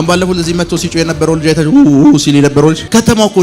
ባለፈው እዚህ መጥቶ ሲጮህ የነበረው ልጅ አይታችሁ ሲል የነበረው ልጅ ከተማው እኮ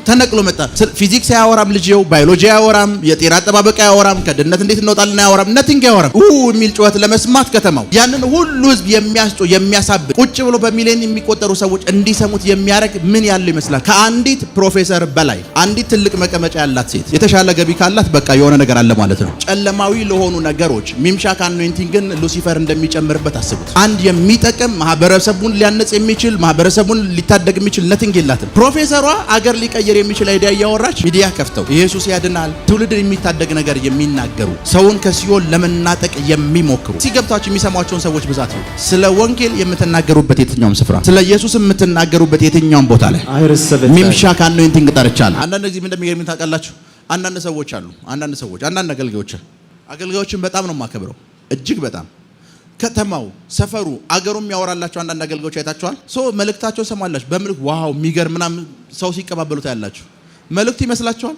ተነቅሎ መጣ። ፊዚክስ አያወራም ልጅው፣ ባዮሎጂ አያወራም፣ የጤና አጠባበቅ አያወራም፣ ከድህነት እንዴት እንወጣለን አያወራም፣ ነቲንግ አያወራም። የሚል ጩኸት ለመስማት ከተማው ያንን ሁሉ ህዝብ የሚያስጮህ የሚያሳብድ ቁጭ ብሎ በሚሊዮን የሚቆጠሩ ሰዎች እንዲሰሙት የሚያደርግ ምን ያለው ይመስላል? ከአንዲት ፕሮፌሰር በላይ አንዲት ትልቅ መቀመጫ ያላት ሴት የተሻለ ገቢ ካላት በቃ የሆነ ነገር አለ ማለት ነው። ጨለማዊ ለሆኑ ነገሮች ሚምሻክ አኖይንቲንግን ሉሲፈር እንደሚጨምርበት አስቡት። አንድ የሚጠቅም ማህበረሰቡን ሊያነጽ የሚችል ማህበረሰቡን ሊታደግ የሚችል ነቲንግ የላትም። ፕሮፌሰሯ አገር ሊቀየር የሚችል አይዲያ እያወራች ሚዲያ ከፍተው ኢየሱስ ያድናል፣ ትውልድን የሚታደግ ነገር የሚናገሩ ሰውን ከሲኦል ለመናጠቅ የሚሞክሩ ሲገብታችሁ የሚሰሟቸውን ሰዎች ብዛት ነው። ስለ ወንጌል የምትናገሩበት የትኛውም ስፍራ፣ ስለ ኢየሱስ የምትናገሩበት የትኛውም ቦታ ላይ ሚምሻክ አኖይንቲንግ ጠርቻለሁ። አንዳንድ ጊዜ እንደሚገርም ታውቃላችሁ፣ አንዳንድ ሰዎች አሉ፣ አንዳንድ አገልጋዮችን በጣም ነው የማከብረው፣ እጅግ በጣም ከተማው ሰፈሩ አገሩም ያወራላችሁ አንዳንድ አገልጋዮች አይታችኋል። መልእክታቸው ሰማላችሁ። በመልእክት ዋው የሚገርም ምናምን ሰው ሲቀባበሉት ያላችሁ መልእክት ይመስላችኋል?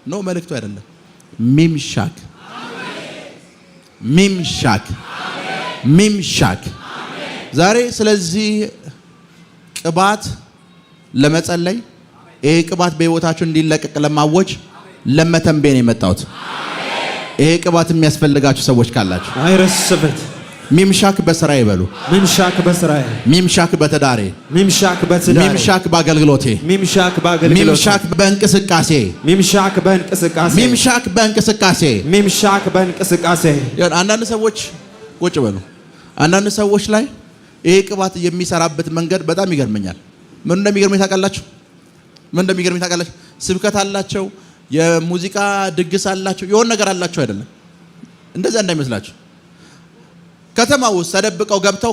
ነው መልእክቱ አይደለም። ሚምሻክ ዛሬ ስለዚህ ቅባት ለመጸለይ ይሄ ቅባት በህይወታችሁ እንዲለቀቅ ለማወጅ ለመተንበይ የመጣሁት ይሄ ቅባት የሚያስፈልጋችሁ ሰዎች ካላችሁ አይረስበት። ሚምሻክ በስራዬ በሉ፣ ሚምሻክ በስራዬ፣ ሚምሻክ በተዳሬ፣ ሚምሻክ በአገልግሎቴ፣ ሚምሻክ በእንቅስቃሴ፣ ሚምሻክ በእንቅስቃሴ። አንዳንድ ሰዎች ቁጭ በሉ። አንዳንድ ሰዎች ላይ ይሄ ቅባት የሚሰራበት መንገድ በጣም ይገርመኛል። ምን እንደሚገርመኝ ታውቃላችሁ? ስብከት አላቸው፣ የሙዚቃ ድግስ አላቸው፣ የሆነ ነገር አላቸው አይደለም። እንደዛ እንዳይመስላችሁ። ከተማው ውስጥ ተደብቀው ገብተው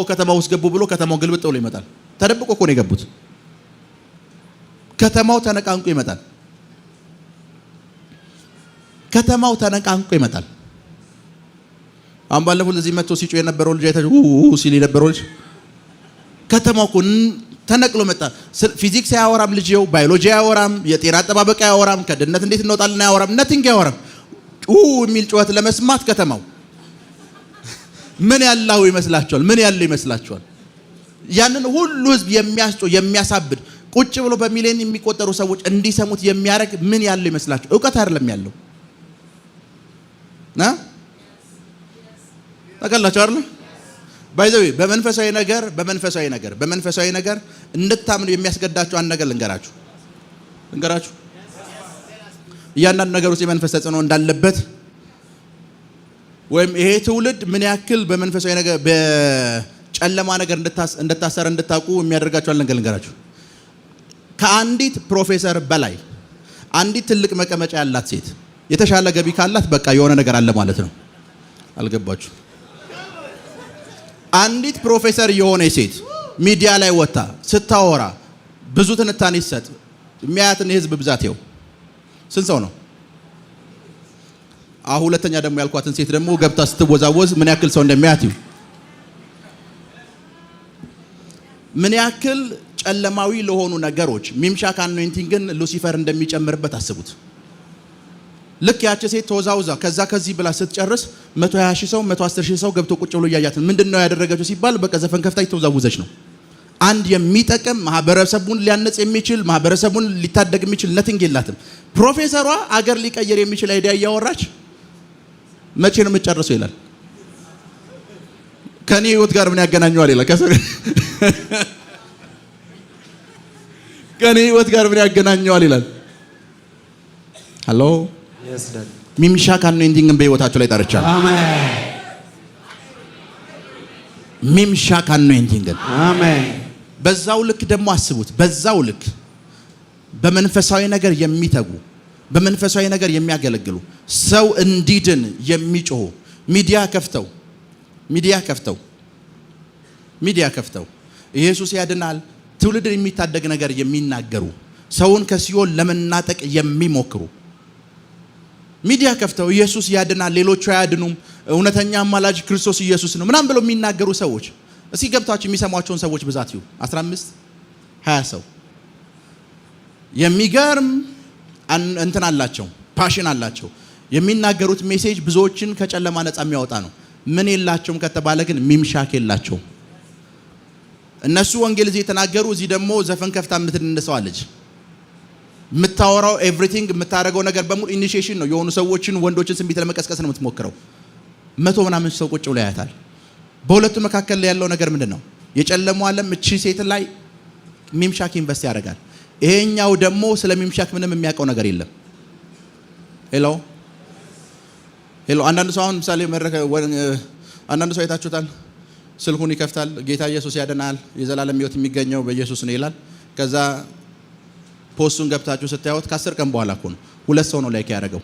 ከተማው ውስጥ ገቡ ብሎ ከተማው ግልብጥ ብሎ ይመጣል። ተደብቆ እኮ ነው የገቡት። ከተማው ተነቃንቆ ይመጣል። ባለፈው እዚህ መጥቶ ሲጮህ የነበረው ልጅ አይታችሁ ሲል የነበረው ልጅ ከተማው እኮ ተነቅሎ መጣ። ፊዚክስ አያወራም ልጅው፣ ባዮሎጂ አያወራም፣ የጤና አጠባበቅ አያወራም፣ ከድህነት እንዴት እንወጣለን አያወራም፣ ነቲንግ አያወራም። የሚል ጩኸት ለመስማት ከተማው ምን ያለው ይመስላችኋል? ያንን ሁሉ ህዝብ የሚያስጮህ የሚያሳብድ ቁጭ ብሎ በሚሊዮን የሚቆጠሩ ሰዎች እንዲሰሙት የሚያደርግ ምን ያለው ይመስላችሁ? እውቀት አይደለም ያለው ታውቃላችሁ አይደል? ባይዘው በመንፈሳዊ ነገር እንድታምኑ የሚያስገዳችሁ አንድ ነገር ልንገራችሁ። እያንዳንዱ ነገር ውስጥ የመንፈስ ተጽዕኖ እንዳለበት ወይም ይሄ ትውልድ ምን ያክል በመንፈሳዊ ነገር በጨለማ ነገር እንድታሰር እንድታውቁ የሚያደርጋችሁ አንድ ነገር ልንገራችሁ። ከአንዲት ፕሮፌሰር በላይ አንዲት ትልቅ መቀመጫ ያላት ሴት የተሻለ ገቢ ካላት በቃ የሆነ ነገር አለ ማለት ነው። አልገባችሁ? አንዲት ፕሮፌሰር የሆነ ሴት ሚዲያ ላይ ወጣ ስታወራ ብዙ ትንታኔ ይሰጥ የሚያያትን የህዝብ ብዛት ይኸው ስንት ሰው ነው? ሁለተኛ ደግሞ ያልኳትን ሴት ደግሞ ገብታ ስትወዛወዝ ምን ያክል ሰው እንደሚያያት ይኸው። ምን ያክል ጨለማዊ ለሆኑ ነገሮች ሚምሻክ አኖይንቲንግን ሉሲፈር እንደሚጨምርበት አስቡት። ልክ ያቺ ሴት ተወዛውዛ ከዚህ ብላ ስትጨርስ 120 ሺህ ሰው 110 ሺህ ሰው ገብቶ ቁጭ ብሎ እያያት ምንድነው ያደረገችው ሲባል በቃ ዘፈን ከፍታ ተወዛውዘች ነው። አንድ የሚጠቅም ማህበረሰቡን ሊያነጽ የሚችል ማህበረሰቡን ሊታደግ የሚችል ነቲንግ የላትም። ፕሮፌሰሯ አገር ሊቀየር የሚችል አይዲያ እያወራች መቼ ነው የምትጨርሰው ይላል። ከኔ ህይወት ጋር ምን ያገናኘዋል ይላል። ከኔ ህይወት ጋር ምን ያገናኘዋል ይላል። ሃሎ ሚምሻክ አኖይንቲንግን በህይወታችሁ ላይ ጠርቻለሁ። አሜን። ሚምሻክ አኖይንቲንግን አሜን። በዛው ልክ ደግሞ አስቡት። በዛው ልክ በመንፈሳዊ ነገር የሚተጉ በመንፈሳዊ ነገር የሚያገለግሉ ሰው እንዲድን የሚጮሁ ሚዲያ ከፍተው ኢየሱስ ያድናል፣ ትውልድን የሚታደግ ነገር የሚናገሩ ሰውን ከሲኦል ለመናጠቅ የሚሞክሩ ሚዲያ ከፍተው ኢየሱስ ያድናል፣ ሌሎቹ አያድኑም፣ እውነተኛ አማላጅ ክርስቶስ ኢየሱስ ነው ምናምን ብለው የሚናገሩ ሰዎች እስኪ ገብታችሁ የሚሰሟቸውን ሰዎች ብዛት ይሁ 15 20 ሰው የሚገርም እንትን አላቸው፣ ፓሽን አላቸው። የሚናገሩት ሜሴጅ ብዙዎችን ከጨለማ ነፃ የሚያወጣ ነው። ምን የላቸውም ከተባለ ግን ሚምሻክ የላቸውም። እነሱ ወንጌል እዚህ የተናገሩ እዚህ ደግሞ ዘፈን ከፍታ የምትነሳው አለች። የምታወራው ኤቭሪቲንግ የምታደርገው ነገር በሙሉ ኢኒሺዬሽን ነው። የሆኑ ሰዎችን ወንዶችን ስሜት ለመቀስቀስ ነው የምትሞክረው። 100 ምናምን ሰው ቁጭ ብሎ ያያታል። በሁለቱ መካከል ላይ ያለው ነገር ምንድነው? የጨለመው ዓለም እቺ ሴት ላይ ሚምሻክ ኢንቨስት ያደርጋል። ይሄኛው ደግሞ ስለ ሚምሻክ ምንም የሚያውቀው ነገር የለም። ሄሎ አንዳንድ ሰው አሁን ምሳሌ አንዳንድ ሰው አይታችሁታል። ስልኩን ይከፍታል፣ ጌታ ኢየሱስ ያድናል፣ የዘላለም ሕይወት የሚገኘው በኢየሱስ ነው ይላል። ከዛ ፖስቱን ገብታችሁ ስታዩት ከ10 ቀን በኋላ እኮ ነው 2 ሰው ነው ላይክ ያደረገው።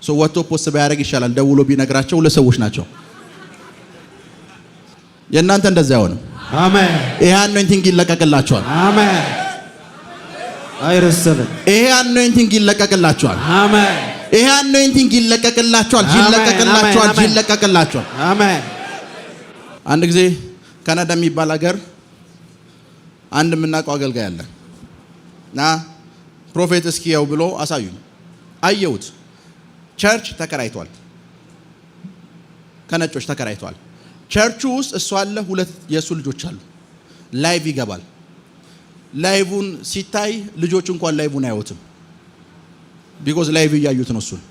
ሶ ወጥቶ ፖስት ባያደርግ ይሻላል። ደውሎ ቢነግራቸው 2 ሰዎች ናቸው። የእናንተ እንደዛ አይሆንም። አሜን። ይሄ አኖይንቲንግ ይለቀቅላችኋል። አሜን። አይረሰብም። ይሄ አኖይንቲንግ ይለቀቅላችኋል። አሜን። ይሄ አኖይንቲንግ ይለቀቅላችኋል። ይለቀቅላችኋል። አሜን። አንድ ጊዜ ካናዳ የሚባል ሀገር አንድ የምናውቀው አገልጋይ አለ እና ፕሮፌት እስኪየው ብሎ አሳዩኝ። አየሁት። ቸርች ተከራይቷል፣ ከነጮች ተከራይቷል። ቸርቹ ውስጥ እሱ አለ፣ 2 የእሱ ልጆች አሉ። ላይቭ ይገባል። ላይቭን ሲታይ ልጆቹ እንኳን ላይቭን አያዩትም። ቢኮዝ ላይቭ እያዩት ነው። እሱን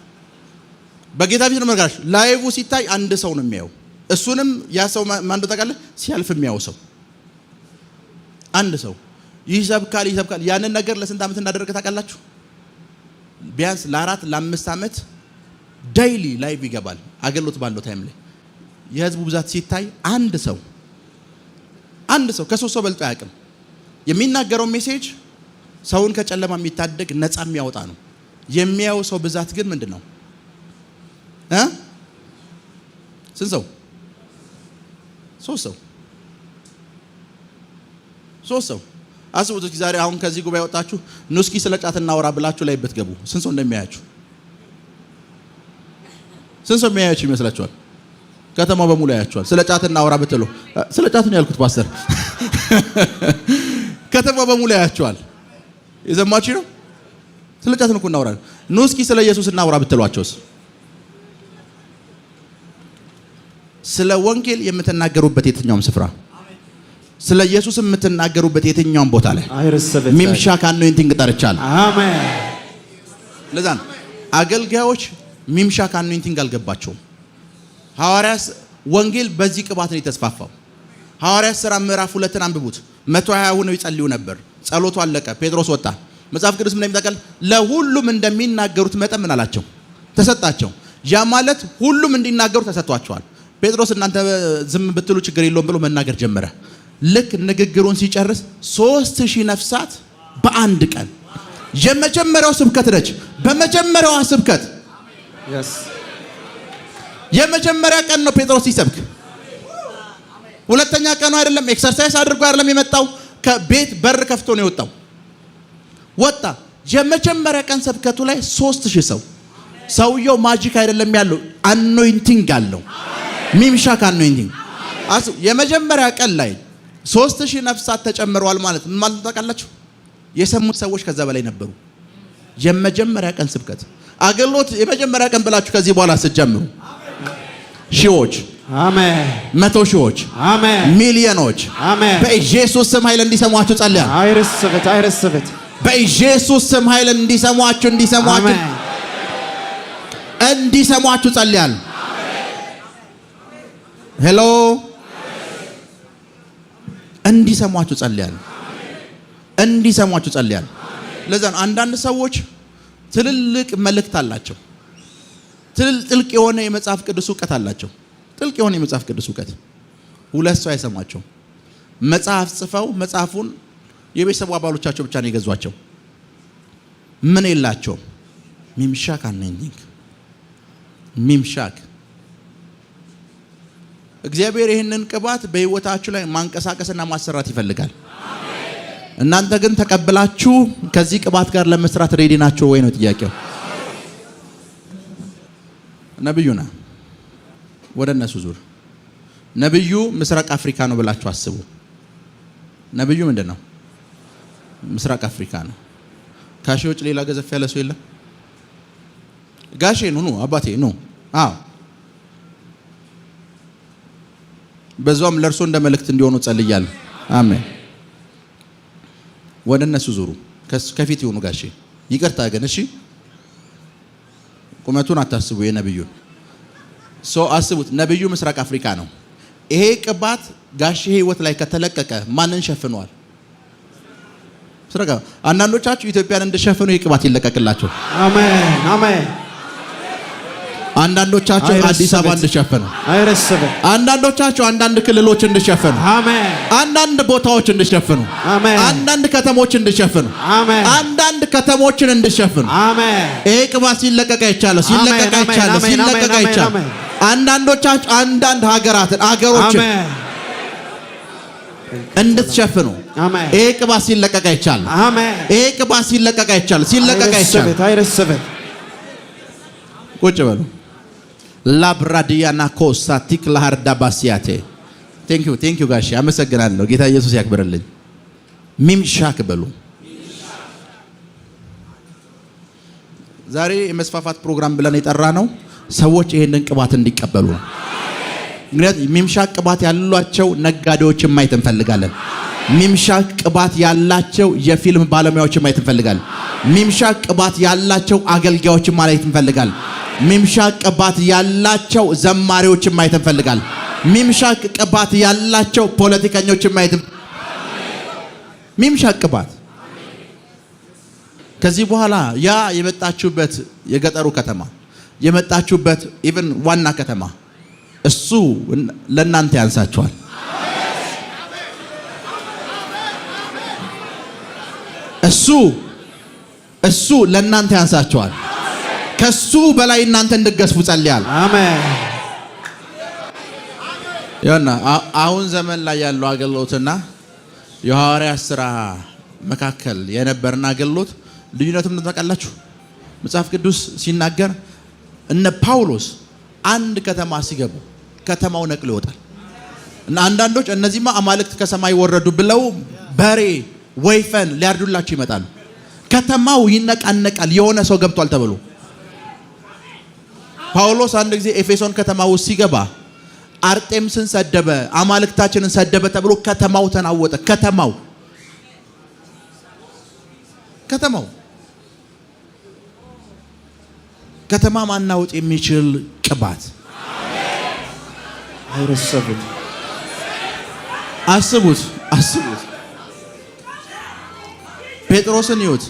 በጌታ ፊት ነው መርጋሽ። ላይቭ ሲታይ አንድ ሰው ነው የሚያየው። እሱንም ያ ሰው ማን እንደተቃለ ሲያልፍ የሚያየው ሰው አንድ ሰው ይሰብካል። ያንን ነገር ለስንት ዓመት እንዳደረገ ታውቃላችሁ? ቢያንስ ለ4 ለ5 ዓመት ዳይሊ ላይቭ ይገባል። አገልግሎት ባለው ታይም ላይ የህዝቡ ብዛት ሲታይ አንድ ሰው ከ3 ሰው በልጦ አያውቅም። የሚናገረው ሜሴጅ ሰውን ከጨለማ የሚታደግ ነፃ የሚያወጣ ነው። የሚያየው ሰው ብዛት ግን ምንድነው? ስንት ሰው? 3 ሰው። 3 ሰው። አስቡት እስኪ ዛሬ አሁን ከዚህ ጉባኤ ወጣችሁ ኑ እስኪ ስለ ጫት እናወራ ብላችሁ ላይ ብትገቡ ስንት ሰው እንደሚያያችሁ? ስንት ሰው የሚያያችሁ ይመስላችኋል? ከተማው በሙሉ ያያችኋል። ስለ ጫት እናወራ ብትሉ ስለ ጫት ነው ያልኩት ፓስተር። ከተማው በሙሉ ያያችኋል። የዘማችሁ ነው። ስለ ጫት ነው እኮ እናወራለን። ኑ እስኪ ስለ ኢየሱስ እናወራ ብትሏቸውስ? ስለ ወንጌል የምትናገሩበት የትኛውም ስፍራ፣ ስለ ኢየሱስ የምትናገሩበት የትኛውም ቦታ ላይ ሚምሻክ አኖይንቲንግ ጠርቻለሁ። አሜን። ለዛ ነው አገልጋዮች ሚምሻክ አኖይንቲንግ አልገባቸውም። ሐዋርያት ወንጌል በዚህ ቅባት ነው የተስፋፋው። ሐዋርያት ሥራ ምዕራፍ 2ን አንብቡት። 120 ሆነው ይጸልዩ ነበር። ጸሎቱ አለቀ። ጴጥሮስ ወጣ። መጽሐፍ ቅዱስ ምን እንደሚጠቀል ለሁሉም እንደሚናገሩት መጠን ምን አላቸው? ተሰጣቸው። ያ ማለት ሁሉም እንዲናገሩ ተሰጥቷቸዋል። ጴጥሮስ እናንተ ዝም ብትሉ ችግር የለውም ብሎ መናገር ጀመረ። ልክ ንግግሩን ሲጨርስ 3000 ነፍሳት በአንድ ቀን። የመጀመሪያው ስብከት ነች። በመጀመሪያዋ ስብከት የመጀመሪያ ቀን ነው ጴጥሮስ ሲሰብክ። ሁለተኛ ቀኑ አይደለም። ኤክሰርሳይዝ አድርጎ አይደለም የመጣው። ከቤት በር ከፍቶ ነው የወጣው። ወጣ። የመጀመሪያ ቀን ስብከቱ ላይ 3000 ሰው። ሰውየው ማጂክ አይደለም ያለው፣ አኖይንቲንግ አለው። ሚምሻክ አኖይንቲንግ። የመጀመሪያ ቀን ላይ 3000 ነፍሳት ተጨምረዋል ማለት ምን ማለት ታውቃላችሁ? የሰሙት ሰዎች ከዛ በላይ ነበሩ። የመጀመሪያ ቀን ስብከት አገልግሎት የመጀመሪያ ቀን ብላችሁ ከዚህ በኋላ ስትጀምሩ ሺዎች፣ አሜን፣ 100 ሺዎች፣ አሜን፣ ሚሊዮኖች፣ አሜን፣ በኢየሱስ ስም ኃይል እንዲሰሟችሁ ጸልያለሁ። አይረስበት በኢየሱስ ስም ኃይል እንዲሰሟችሁ ጸልያለሁ። ሄሎ እንዲሰሟችሁ ጸልያለሁ። ለዛ ነው አንዳንድ ሰዎች ትልልቅ መልእክት አላቸው። ጥልቅ የሆነ የመጽሐፍ ቅዱስ ዕውቀት አላቸው። ጥልቅ የሆነ የመጽሐፍ ቅዱስ ዕውቀት 2 ሰው አይሰማቸው። መጽሐፍ ጽፈው መጽሐፉን የቤተሰቡ አባሎቻቸው ብቻ ነው የገዟቸው። ምን የላቸውም። ሚምሻክ አኖይንቲንግ። ሚምሻክ እግዚአብሔር ይህንን ቅባት በህይወታችሁ ላይ ማንቀሳቀስና ማሰራት ይፈልጋል። እናንተ ግን ተቀብላችሁ ከዚህ ቅባት ጋር ለመስራት ሬዲ ናችሁ ወይ ነው ጥያቄው። ነብዩና ወደ እነሱ ዙር። ነብዩ ምስራቅ አፍሪካ ነው ብላችሁ አስቡ። ነብዩ ምንድነው? ምስራቅ አፍሪካ ነው። ካሼ ውጭ ሌላ ገዘፍ ያለ ሰው የለም። ጋሼ ነው አባቴ ነው። አዎ በዛውም ለርሶ እንደ መልእክት እንዲሆኑ ጸልያለሁ። አሜን። ወደ እነሱ ዙሩ። ከፊት ይሁኑ ጋሼ። ይቅርታ ግን እሺ፣ ቁመቱን አታስቡ። የነብዩን ሰው አስቡት። ነብዩ ምስራቅ አፍሪካ ነው። ይሄ ቅባት ጋሼ ህይወት ላይ ከተለቀቀ ማንን ሸፍኗል? አንዳንዶቻችሁ ኢትዮጵያን እንድሸፍኑ ይህ ቅባት ይለቀቅላችሁ። አሜን አሜን። አንዳንዶቻችሁ አዲስ አበባ እንድሸፍኑ፣ አይረስበ አንዳንዶቻችሁ አንዳንድ ክልሎች እንድሸፍኑ፣ አሜን። አንዳንድ ቦታዎች እንድሸፍኑ፣ አሜን። አንዳንድ ከተሞች እንድሸፍኑ፣ አሜን። አንዳንድ ከተሞችን እንድሸፍኑ አሜን። ይሄ ቅባት ሲለቀቅ አይቻለሁ፣ ሲለቀቅ አይቻለሁ፣ ሲለቀቅ አይቻለሁ። አንዳንዶቻችሁ አንዳንድ አገሮችን እንድትሸፍኑ ይሄ ቅባት ሲለቀቅ አይቻለሁ። ይሄ ቅባት ሲለቀቅ አይቻለሁ፣ ሲለቀቅ አይቻለሁ። አይረስበ ቁጭ በሉ። ላብራዲያና ኮሳ ቲክላሃርዳ ባሲያቴ ቴንክ ዩ ጋሼ አመሰግናለሁ። ጌታ ኢየሱስ ያክብርልኝ። ሚምሻክ በሉ። ዛሬ የመስፋፋት ፕሮግራም ብለን የጠራ ነው ሰዎች ይሄንን ቅባት እንዲቀበሉ ነው። ምክንያቱም ሚምሻክ ቅባት ያላቸው ነጋዴዎችን ማየት እንፈልጋለን። ሚምሻክ ቅባት ያላቸው የፊልም ባለሙያዎችን ማየት እንፈልጋለን። ሚምሻክ ቅባት ያላቸው አገልጋዮችን ማየት እንፈልጋለን። ሚምሻክ ቅባት ያላቸው ዘማሪዎችን ማየት እንፈልጋለን። ሚምሻክ ቅባት ያላቸው ፖለቲከኞችን ማየት ሚምሻክ ቅባት ከዚህ በኋላ ያ የመጣችሁበት የገጠሩ ከተማ የመጣችሁበት ኢቭን ዋና ከተማ እሱ ለእናንተ ያንሳችኋል። እሱ ለእናንተ ያንሳችኋል። ከሱ በላይ እናንተ እንድትገዝፉ ጸልያለሁ። አሜን። ያና አሁን ዘመን ላይ ያለው አገልግሎትና የሐዋርያት ሥራ መካከል የነበረና አገልግሎት ልዩነቱን ታውቃላችሁ? መጽሐፍ ቅዱስ ሲናገር እነ ጳውሎስ አንድ ከተማ ሲገቡ ከተማው ነቅሎ ይወጣል እና አንዳንዶች እነዚህማ አማልክት ከሰማይ ወረዱ ብለው በሬ ወይፈን ሊያርዱላችሁ ይመጣሉ። ከተማው ይነቃነቃል የሆነ ሰው ገብቷል ተብሎ። ጳውሎስ አንድ ጊዜ ኤፌሶን ከተማ ውስጥ ሲገባ አርጤምስን ሰደበ፣ አማልክታችንን ሰደበ ተብሎ ከተማው ተናወጠ። ከተማ ማናወጥ የሚችል ቅባት አይረሰቡት። አስቡት። ጴጥሮስን ይሁት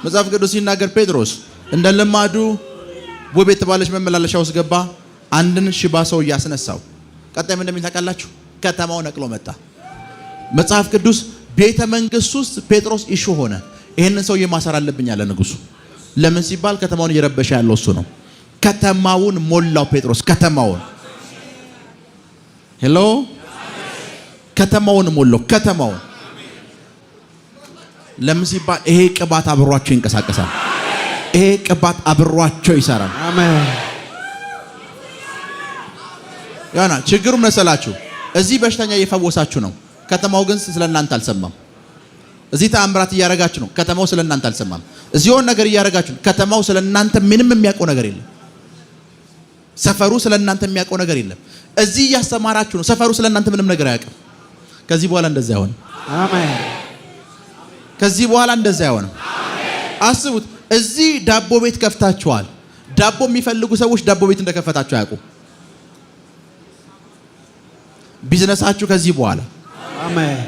መጽሐፍ ቅዱስ ሲናገር ጴጥሮስ እንደ ልማዱ ውብ የተባለች መመላለሻ ውስጥ ገባ። አንድን ሽባ ሰው እያስነሳው ቀጣይ ምን እንደሚል ታውቃላችሁ? ከተማው ነቅሎ መጣ። መጽሐፍ ቅዱስ ቤተ መንግስት ውስጥ ጴጥሮስ ኢሹ ሆነ። ይሄንን ሰው ማሰር አለብኝ አለ ንጉሱ። ለምን ሲባል ከተማውን እየረበሸ ያለው እሱ ነው። ከተማውን ሞላው ጴጥሮስ። ሄሎ ከተማውን ሞላው። ለምን ሲባል ይሄ ቅባት አብሯቸው ይንቀሳቀሳል። ይሄ ቅባት አብሯቸው ይሰራል። አሜን። ያና ችግሩ መሰላችሁ እዚህ በሽተኛ እየፈወሳችሁ ነው። ከተማው ግን ስለናንተ አልሰማም። እዚህ ተአምራት እያረጋችሁ ነው። ከተማው ስለናንተ አልሰማም። እዚህ የሆነ ነገር እያረጋችሁ ነው። ከተማው ስለናንተ ምንም የሚያውቀው ነገር የለም። ሰፈሩ ስለናንተ የሚያውቀው ነገር የለም። እዚህ እያስተማራችሁ ነው። ሰፈሩ ስለናንተ ምንም ነገር አያውቅም። ከዚህ በኋላ እንደዛ አይሆንም። አሜን። ከዚህ በኋላ እንደዛ አይሆንም። አስቡት። እዚህ ዳቦ ቤት ከፍታችኋል። ዳቦ የሚፈልጉ ሰዎች ዳቦ ቤት እንደከፈታችሁ አያውቁም። ቢዝነሳችሁ ከዚህ በኋላ አሜን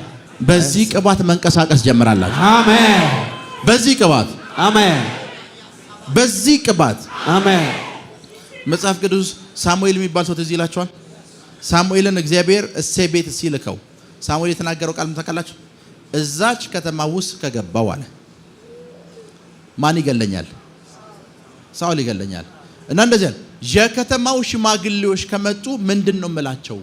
በዚህ ቅባት መንቀሳቀስ ጀምራላችሁ። አሜን። በዚህ ቅባት አሜን። በዚህ ቅባት አሜን። መጽሐፍ ቅዱስ ሳሙኤል የሚባል ሰው ትዝ ይላችኋል? ሳሙኤልን እግዚአብሔር እሴይ ቤት ሲልከው ሳሙኤል የተናገረው ቃል ታውቃላችሁ? እዛች ከተማ ውስጥ ከገባው አለ ማን ይገለኛል? ሳኦል ይገለኛል። እና እንደዚህ የከተማው ሽማግሌዎች ከመጡ ምንድነው የምላቸው?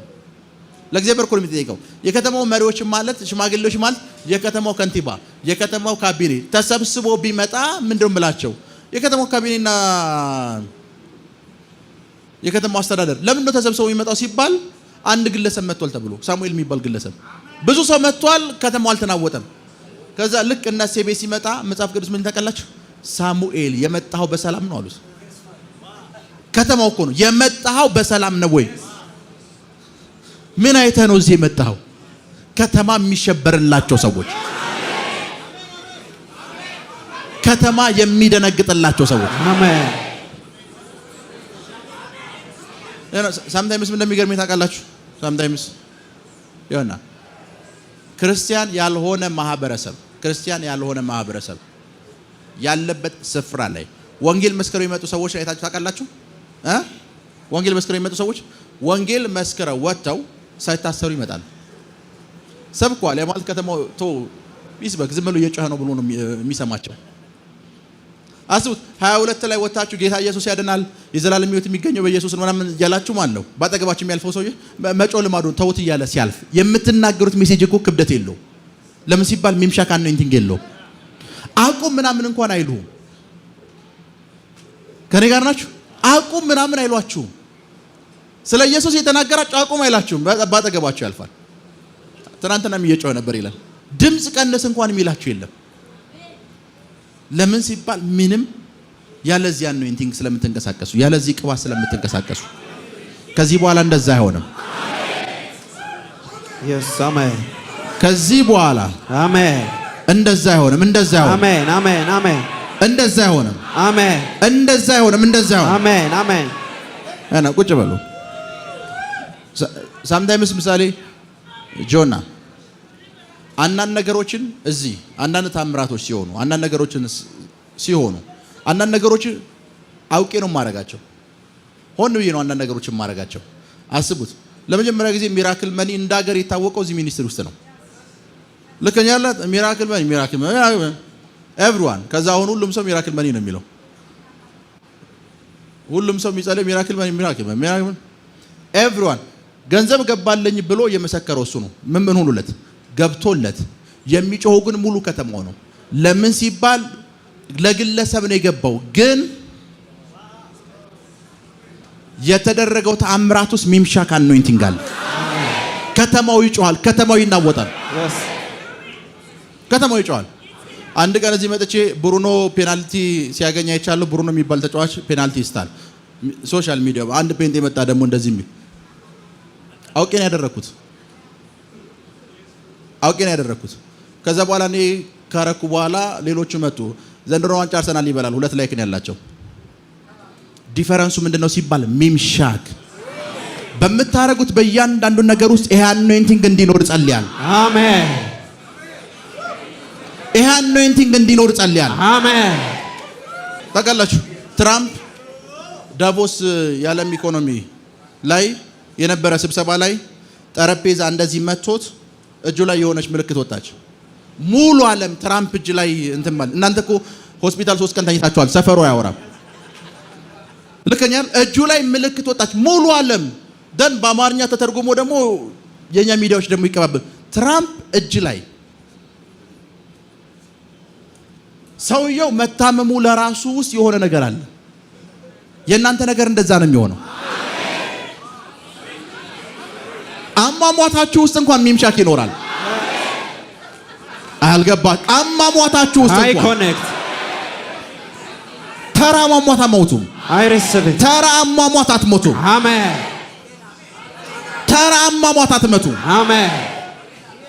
ለእግዚአብሔር እኮ ነው የሚጠይቀው። የከተማው መሪዎች ማለት ሽማግሌዎች ማለት የከተማው ከንቲባ፣ የከተማው ካቢኔ ተሰብስቦ ቢመጣ ምንድነው የምላቸው? የከተማው ካቢኔና የከተማው አስተዳደር ለምን ነው ተሰብስበው የሚመጣው ሲባል አንድ ግለሰብ መጥቷል ተብሎ ሳሙኤል የሚባል ግለሰብ ብዙ ሰው መጥቷል። ከተማው አልተናወጠም። ከዛ ልክ እና ሴቤ ሲመጣ መጽሐፍ ቅዱስ ምን ታውቃላችሁ? ሳሙኤል የመጣው በሰላም ነው አሉት። ከተማው እኮ ነው የመጣው በሰላም ነው ወይ? ምን አይተህ ነው እዚህ የመጣው? ከተማ የሚሸበርላቸው ሰዎች፣ ከተማ የሚደነግጥላቸው ሰዎች። አሜን። ሳምታይምስ ምን እንደሚገርመኝ ታውቃላችሁ? ሳምታይምስ ይሆና ክርስቲያን ያልሆነ ማህበረሰብ ያለበት ስፍራ ላይ ወንጌል መስክረው የሚመጡ ሰዎች አይታችሁ ታውቃላችሁ? ወንጌል መስክረው የሚመጡ ሰዎች ወንጌል መስክረው ወጥተው ሳይታሰሩ ይመጣሉ። ሰብኳል ማለት ከተማው ይስበክ ዝም ብሎ እየጮኸ ነው ብሎ ነው የሚሰማቸው። አስቡት 22 ላይ ወጣችሁ ጌታ ኢየሱስ ያድናል የዘላለም ሕይወት የሚገኘው በኢየሱስ ነው ምናምን እያላችሁ ማለት ነው። ባጠገባችሁ የሚያልፈው ሰውዬ መጮህ ልማዱ ተውት እያለ ሲያልፍ የምትናገሩት ሜሴጅ እኮ ክብደት የለው። ለምን ሲባል ሚምሻክ አኖይንቲንግ የለው። አቁም ምናምን እንኳን አይሉም። ከኔ ጋር ናችሁ? አቁም ምናምን አይሏችሁም። ስለ ኢየሱስ የተናገራችሁ አቁም አይላችሁም። ባጠገባችሁ ያልፋል። ትናንትና እየጮኸ ነበር ይላል። ድምጽ ቀነስ እንኳን የሚላችሁ የለም። ለምን ሲባል ምንም ያለዚህ አኖይንቲንግ ስለምትንቀሳቀሱ፣ ያለዚህ ቅባት ስለምትንቀሳቀሱ። ከዚህ በኋላ እንደዛ አይሆንም። ኢየሱስ አሜን። ከዚህ በኋላ አሜን እንደዛ አይሆንም። እንደዛ አይሆንም። አሜን አሜን አሜን። እንደዛ አይሆንም። አሜን። እንደዛ አይሆንም። እንደዛ አይሆንም። አሜን አሜን። እና ቁጭ በሉ። ሳምታይምስ ምሳሌ ጆና አንዳንድ ነገሮችን እዚህ አንዳንድ ታምራቶች ሲሆኑ አንዳንድ ነገሮች አውቄ ነው ማረጋቸው። ሆን ብዬ ነው አንዳንድ ነገሮችን ማረጋቸው። አስቡት ለመጀመሪያ ጊዜ ሚራክል መኒ እንዳገር የታወቀው እዚህ ሚኒስትሪ ውስጥ ነው። ልከኛ ያለ ሚራክል መኒ ኤቭሪዋን። ከዛ አሁን ሁሉም ሰው ሚራክል መኒ ነው የሚለው። ሁሉም ሰው የሚጸልይ ሚራክል መኒ ኤቭሪዋን። ገንዘብ ገባለኝ ብሎ የመሰከረው እሱ ነው። ምን ሆኑለት ገብቶለት የሚጮኸው ግን ሙሉ ከተማው ነው። ለምን ሲባል ለግለሰብ ነው የገባው። ግን የተደረገው ተአምራት ውስጥ ሚምሻክ አኖይንቲንግ አለ። ከተማው ይጮሃል፣ ከተማው ይናወጣል፣ ከተማው ይጮሃል። አንድ ቀን እዚህ መጥቼ ብሩኖ ፔናልቲ ሲያገኝ አይቻለሁ። ብሩኖ የሚባል ተጫዋች ፔናልቲ ይስታል። ሶሻል ሚዲያ አንድ ፔንት የመጣ ደግሞ እንደዚህ የሚል አውቄ ነው ያደረኩት። ከዛ በኋላ እኔ ካረኩ በኋላ ሌሎቹ መጡ። ዘንድሮ ዋንጫ አርሰናል ይበላል። 2 ላይክ ነው ያላቸው። ዲፈረንሱ ምንድነው ሲባል ሚምሻክ በምታረጉት በእያንዳንዱ ነገር ውስጥ ይሄ አኖይንቲንግ እንዲኖር ጸልያል። አሜን። ይሄ አኖይንቲንግ እንዲኖር ጸልያል። አሜን። ታውቃላችሁ ትራምፕ ዳቮስ የዓለም ኢኮኖሚ ላይ የነበረ ስብሰባ ላይ ጠረጴዛ እንደዚህ መቶት እጁ ላይ የሆነች ምልክት ወጣች። ሙሉ ዓለም ትራምፕ እጅ ላይ እንትን ማለት እናንተ እኮ ሆስፒታል 3 ቀን ተኝታችኋል። ሰፈሩ አያወራም። ልከኛል እጁ ላይ ምልክት ወጣች ሙሉ ዓለም ደን በአማርኛ ተተርጎሞ ደግሞ የኛ ሚዲያዎች ደግሞ ይቀባበል። ትራምፕ እጅ ላይ ሰውየው መታመሙ ለራሱ ውስጥ የሆነ ነገር አለ። የእናንተ ነገር እንደዛ ነው የሚሆነው። አሟሟታችሁ ውስጥ እንኳን ሚምሻክ ይኖራል። አልገባች? አሟሟታችሁ ውስጥ እንኳን ተራ አሟሟት አትሞቱም። ተራ አሟሟት አትሞቱም። አሜን። ተራ አሟሟት አትሞቱም። አሜን።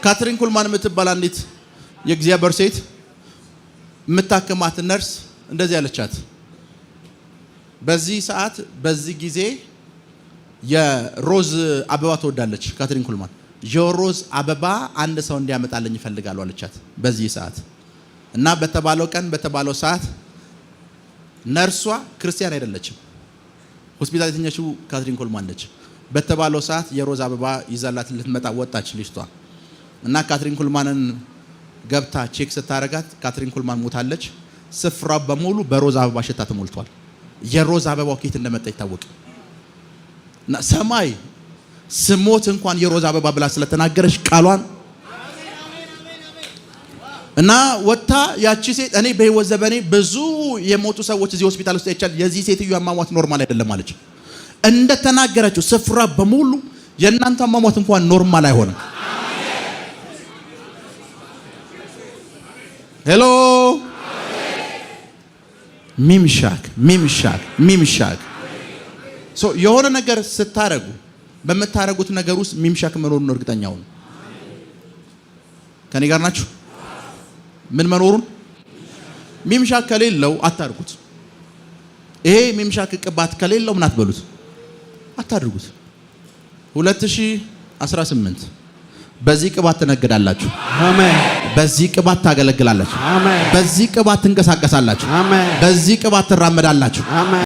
ካትሪን ኩልማን የምትባል አንዲት የእግዚአብሔር ሴት የምታከማት ነርስ እንደዚህ ያለቻት፣ በዚህ ሰዓት በዚህ ጊዜ የሮዝ አበባ ትወዳለች ካትሪን ኩልማን። የሮዝ አበባ አንድ ሰው እንዲያመጣልኝ ይፈልጋሉ አለቻት በዚህ ሰዓት። እና በተባለው ቀን በተባለው ሰዓት ነርሷ ክርስቲያን አይደለችም። ሆስፒታል የተኛችው ካትሪን ኩልማን ነች። በተባለው ሰዓት የሮዝ አበባ ይዛላት ልትመጣ ወጣች ልጅቷ። እና ካትሪን ኩልማንን ገብታ ቼክ ስታረጋት ካትሪን ኩልማን ሞታለች። ስፍራው በሙሉ በሮዝ አበባ ሽታ ተሞልቷል። የሮዝ አበባው ከየት እንደመጣ ይታወቅ እና ሰማይ ስሞት እንኳን የሮዝ አበባ ብላ ስለተናገረች ቃሏን እና ወጣ ያቺ ሴት እኔ በህይወት ዘመኔ ብዙ የሞቱ ሰዎች እዚህ ሆስፒታል ውስጥ አይቻል። የዚህ ሴትዮ አሟሟት ኖርማል አይደለም አለች። እንደተናገረችው ስፍራ በሙሉ የእናንተ አሟሟት እንኳን ኖርማል አይሆንም። ሄሎ ሚምሻክ የሆነ ነገር ስታረጉ በምታረጉት ነገር ውስጥ ሚምሻክ መኖሩን እርግጠኛው ነው። ከኔ ጋር ናችሁ? ምን መኖሩን ሚምሻክ ከሌለው አታድርጉት። ይሄ ሚምሻክ ቅባት ከሌለው ምን አትበሉት፣ አታድርጉት። 2018 በዚህ ቅባት ትነግዳላችሁ። አሜን። በዚህ ቅባት ታገለግላላችሁ። አሜን። በዚህ ቅባት ትንቀሳቀሳላችሁ። አሜን። በዚህ ቅባት ትራመዳላችሁ። አሜን።